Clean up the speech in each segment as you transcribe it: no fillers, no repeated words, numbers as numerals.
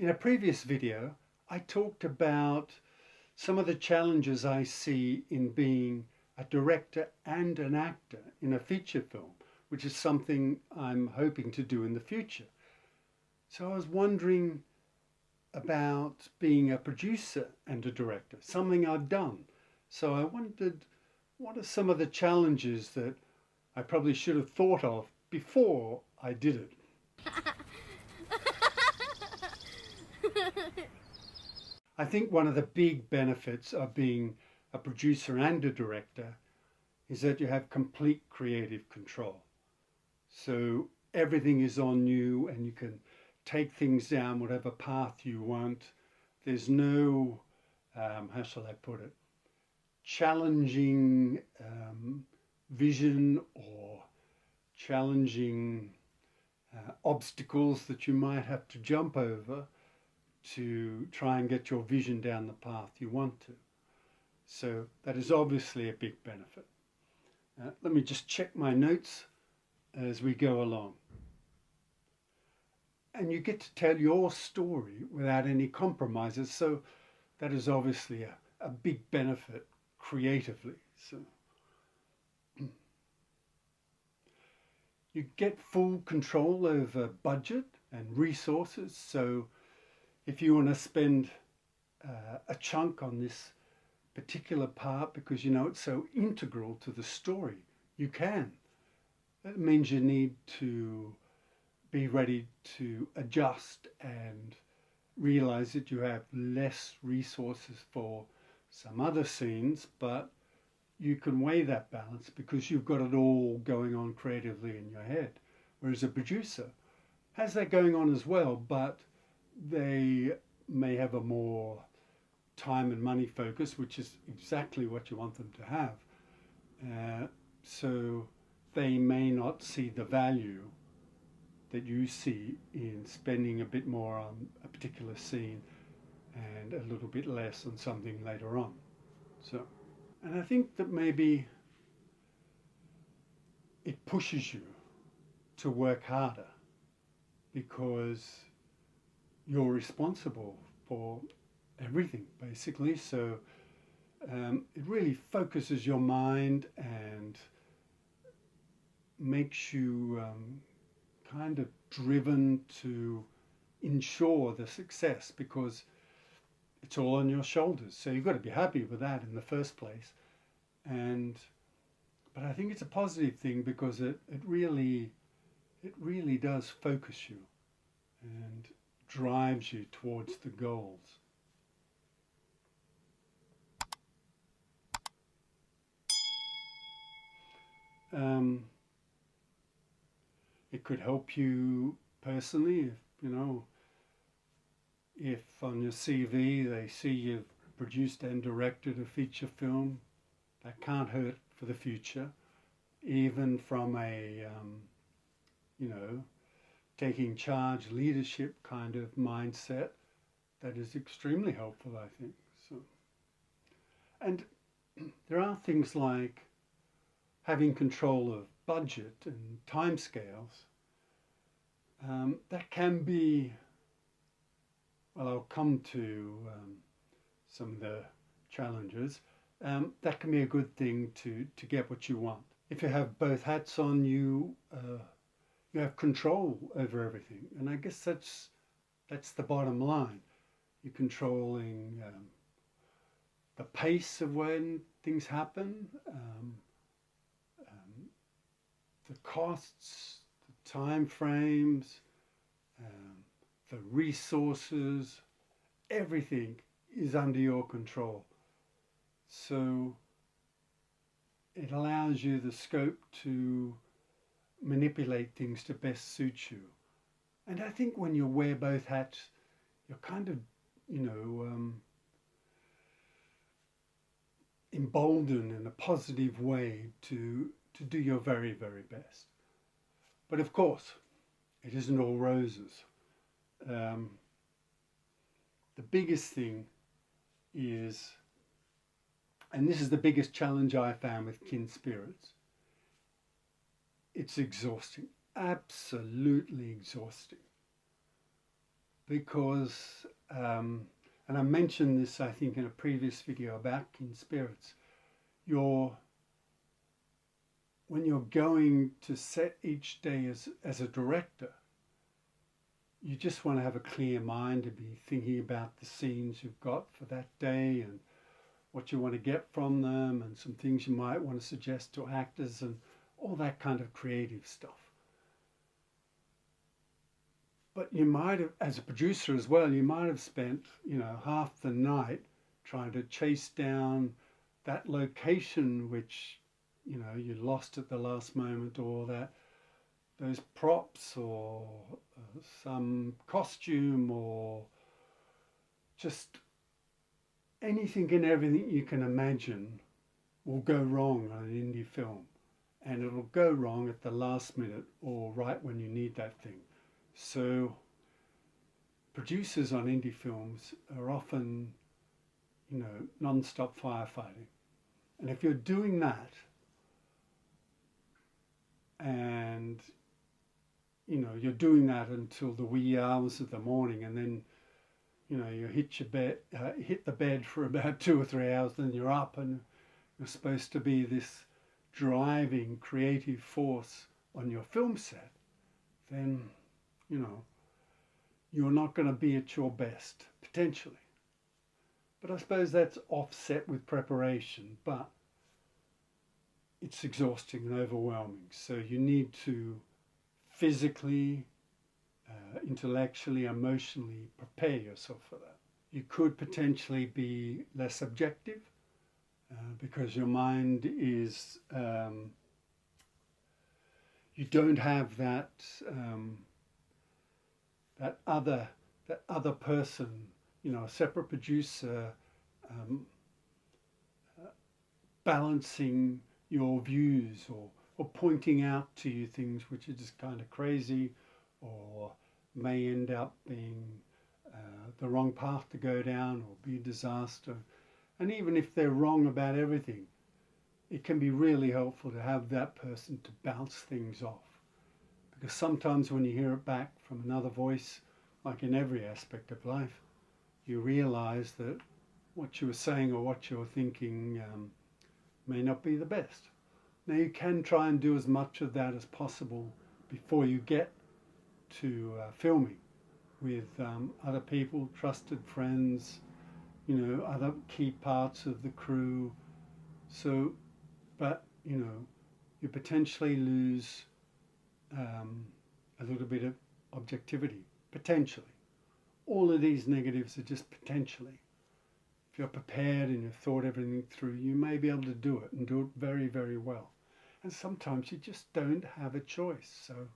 In a previous video, I talked about some of the challenges I see in being a director and an actor in a feature film, which is something I'm hoping to do in the future. So I was wondering about being a producer and a director, something I've done. So I wondered, what are some of the challenges that I probably should have thought of before I did it? I think one of the big benefits of being a producer and a director is that you have complete creative control. So everything is on you and you can take things down whatever path you want. There's no, how shall I put it, challenging vision or challenging obstacles that you might have to jump over to try and get your vision down the path you want to. So that is obviously a big benefit. Let me just check my notes as we go along. And you get to tell your story without any compromises, so that is obviously a big benefit creatively. So you get full control over budget and resources. So if you want to spend a chunk on this particular part because you know it's so integral to the story, you can. That means you need to be ready to adjust and realize that you have less resources for some other scenes, but you can weigh that balance because you've got it all going on creatively in your head. Whereas a producer has that going on as well, but they may have a more time and money focus, which is exactly what you want them to have. So they may not see the value that you see in spending a bit more on a particular scene and a little bit less on something later on. So, and I think that maybe it pushes you to work harder because you're responsible for everything basically. So it really focuses your mind and makes you kind of driven to ensure the success because it's all on your shoulders. So you've got to be happy with that in the first place. But I think it's a positive thing because it really does focus you and drives you towards the goals. It could help you personally if, if on your CV they see you've produced and directed a feature film, that can't hurt for the future. Even from a, taking charge, leadership kind of mindset, that is extremely helpful, I think. So, and there are things like having control of budget and timescales. That can be, well, I'll come to some of the challenges. That can be a good thing to get what you want. If you have both hats on, you have control over everything, and I guess that's the bottom line. You're controlling the pace of when things happen, the costs, the time frames, the resources, everything is under your control. So it allows you the scope to manipulate things to best suit you. And I think when you wear both hats, you're kind of, emboldened in a positive way to do your very, very best. But of course, it isn't all roses. The biggest thing is, and this is the biggest challenge I found with kin spirits, it's exhausting, absolutely exhausting. because, and I mentioned this, I think, in a previous video about kin spirits. You're When you're going to set each day as a director, you just want to have a clear mind to be thinking about the scenes you've got for that day and what you want to get from them and some things you might want to suggest to actors and all that kind of creative stuff. But you might have, as a producer as well, you might have spent, half the night trying to chase down that location which, you lost at the last moment, or those props, or some costume, or just anything and everything you can imagine will go wrong on an indie film. And it'll go wrong at the last minute or right when you need that thing. So producers on indie films are often, non-stop firefighting. And if you're doing that, and you're doing that until the wee hours of the morning, and then you hit the bed for about 2 or 3 hours, then you're up and you're supposed to be this driving creative force on your film set, then you're not going to be at your best, potentially. But I suppose that's offset with preparation, but it's exhausting and overwhelming. So you need to physically, intellectually, emotionally prepare yourself for that. You could potentially be less objective because your mind is, you don't have that other person, a separate producer balancing your views, or pointing out to you things which are just kind of crazy or may end up being the wrong path to go down or be a disaster. And even if they're wrong about everything, it can be really helpful to have that person to bounce things off. Because sometimes when you hear it back from another voice, like in every aspect of life, you realize that what you were saying or what you're thinking may not be the best. Now you can try and do as much of that as possible before you get to filming with other people, trusted friends, other key parts of the crew. So, but you potentially lose a little bit of objectivity, potentially. All of these negatives are just potentially. If you're prepared and you've thought everything through, you may be able to do it and do it very, very well. And sometimes you just don't have a choice, so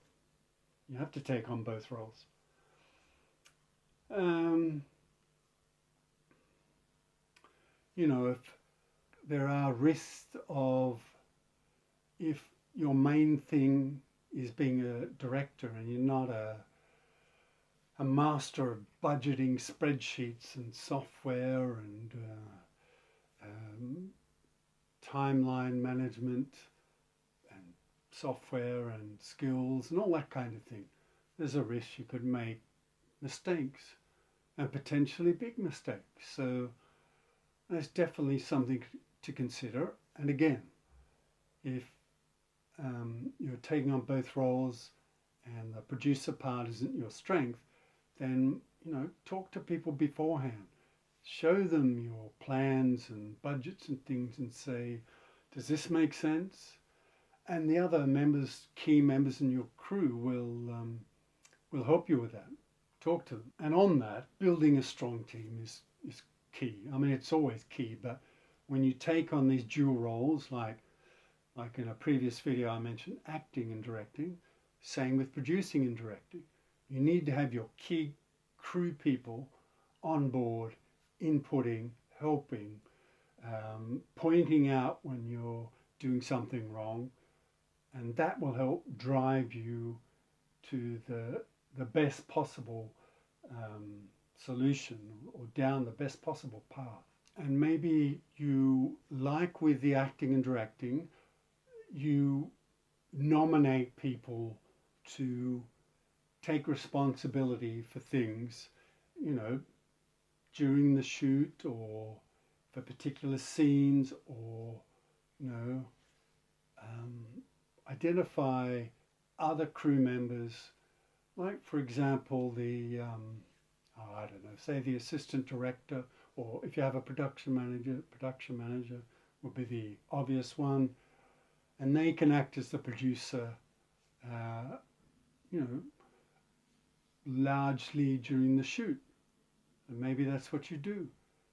you have to take on both roles. If there are risks of, if your main thing is being a director and you're not a master of budgeting spreadsheets and software and timeline management and software and skills and all that kind of thing, there's a risk you could make mistakes, and potentially big mistakes. So there's definitely something to consider. And again, if you're taking on both roles and the producer part isn't your strength, then talk to people beforehand. Show them your plans and budgets and things and say, does this make sense? And the other members, key members in your crew will help you with that. Talk to them. And on that, building a strong team is key. I mean, it's always key, but when you take on these dual roles, like in a previous video I mentioned acting and directing, same with producing and directing. You need to have your key crew people on board, inputting, helping, pointing out when you're doing something wrong, and that will help drive you to the best possible solution, or down the best possible path. And maybe you, like with the acting and directing, you nominate people to take responsibility for things during the shoot or for particular scenes, or you know, identify other crew members, like for example I don't know, say the assistant director, or if you have a production manager would be the obvious one, and they can act as the producer, uh, you know, largely during the shoot. And maybe that's what you do.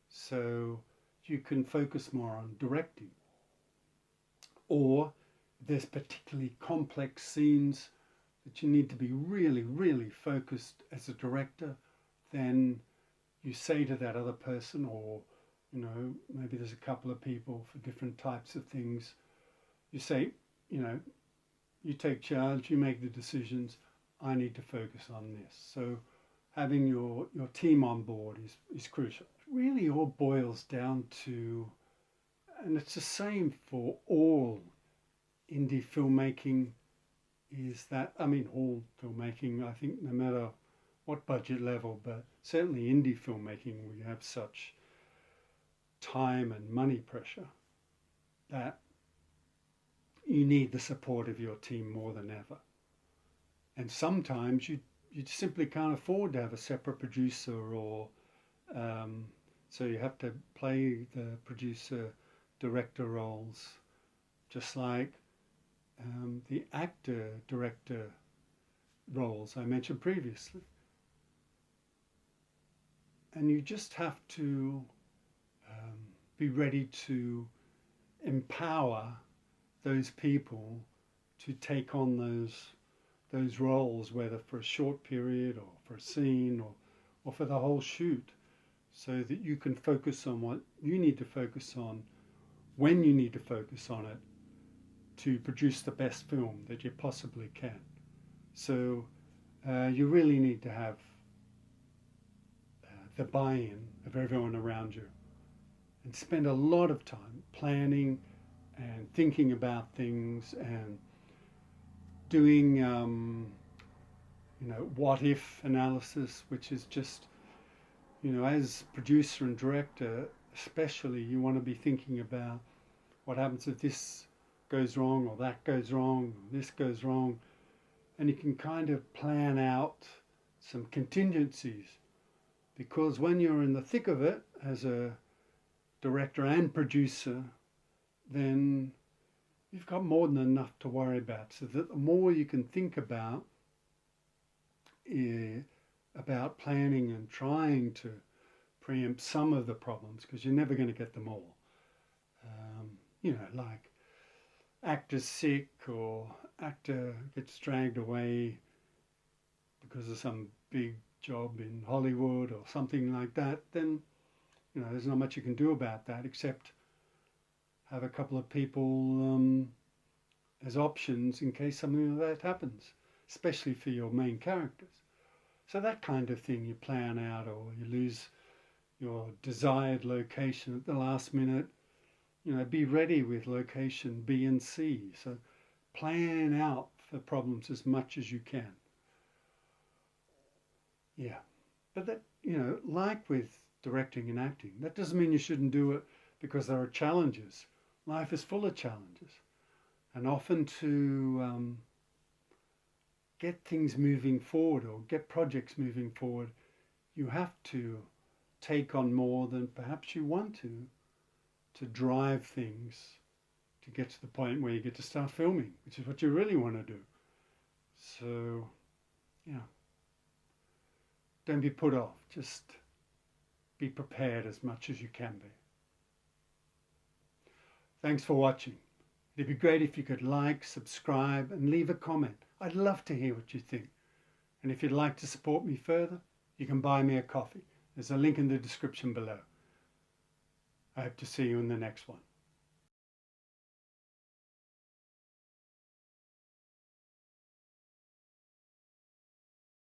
So you can focus more on directing. Or if there's particularly complex scenes that you need to be really, really focused as a director, then you say to that other person, or maybe there's a couple of people for different types of things, you say, you take charge, you make the decisions, I need to focus on this. So having your team on board is crucial. It really all boils down to, and it's the same for all indie filmmaking, is that, all filmmaking, I think, no matter what budget level, but certainly indie filmmaking, we have such time and money pressure that you need the support of your team more than ever. And sometimes you simply can't afford to have a separate producer, or so you have to play the producer director roles, just like the actor director roles I mentioned previously. And you just have to be ready to empower those people to take on those roles, whether for a short period or for a scene or for the whole shoot, so that you can focus on what you need to focus on when you need to focus on it to produce the best film that you possibly can. So you really need to have the buy-in of everyone around you, and spend a lot of time planning and thinking about things and doing what if analysis, which is just, as producer and director especially, you want to be thinking about what happens if this goes wrong, or that goes wrong, or this goes wrong, and you can kind of plan out some contingencies. Because when you're in the thick of it as a director and producer, then you've got more than enough to worry about. So that the more you can think about planning and trying to preempt some of the problems, because you're never going to get them all. Like actor's sick, or actor gets dragged away because of some big job in Hollywood or something like that, then there's not much you can do about that except have a couple of people as options in case something like that happens, especially for your main characters. So that kind of thing you plan out, or you lose your desired location at the last minute, be ready with location B and C. So plan out for problems as much as you can. Yeah, but that, like with directing and acting, that doesn't mean you shouldn't do it because there are challenges. Life is full of challenges. And often to get things moving forward, or get projects moving forward, you have to take on more than perhaps you want to drive things to get to the point where you get to start filming, which is what you really want to do. So, yeah. Don't be put off. Just be prepared as much as you can be. Thanks for watching. It'd be great if you could like, subscribe, and leave a comment. I'd love to hear what you think. And if you'd like to support me further, you can buy me a coffee. There's a link in the description below. I hope to see you in the next one.